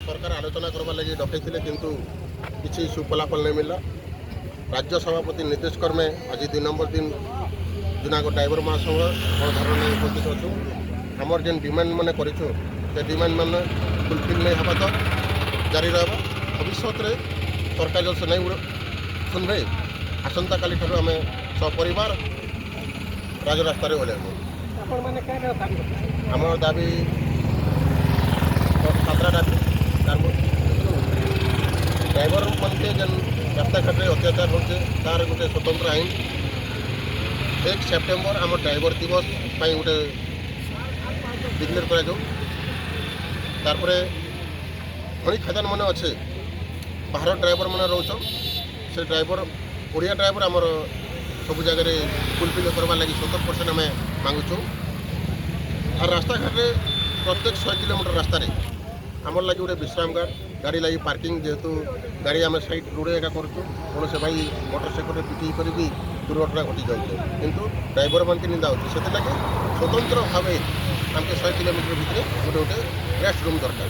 सरकार आलोचना करवा लगी डकई किंतु किसी सुफलाफल नहीं मिलला। राज्य सभापति नीतीश कर्मे आज 2 नंबर दिन जूनागढ़ ड्राइवर महासंघ गणधारण उपस्थित अच्छु। आमर जेन डिमांड मैंने करूँ से डिमांड मैंने फुलफिल नहीं हवा तो जारी रहा। भविष्य में सरकार जो से नहीं सुनबे आसंता काली ठार आम सपरिवार राजरास्त ओह्लैबू। आम दाबी 7टा दाबी ड्राइवर मानके जेन रास्ता घाटे अत्याचार होचे तार गोटे स्वतंत्र आईन 1 सेप्टेम्बर आम ड्राइवर दिवस गोटे डिक्लेयर कर खड़ी खदान मान अच्छे बाहर ड्राइवर मैंने रोच से ड्राइवर ओडिया ड्राइवर आमर सब जगह फुलफिल करवा लगी 70% आम मांगुचु। और रास्ता घाटे प्रत्येक 100 किलोमीटर रास्ता आमर लगे गोटे विश्राम गाड़ी लगी पार्किंग जेहेतु गाड़ी आम सैड रोड एका करूँ कौन से भाई मोटरसाइकेल पिटी कर भी दुर्घटना घटी जाऊे किंतु ड्राइवर मान के निंदा होती से स्वतंत्र भाव आमके 100 किलोमीटर भितर गोटे गोटे रेस्ट रूम दरकार।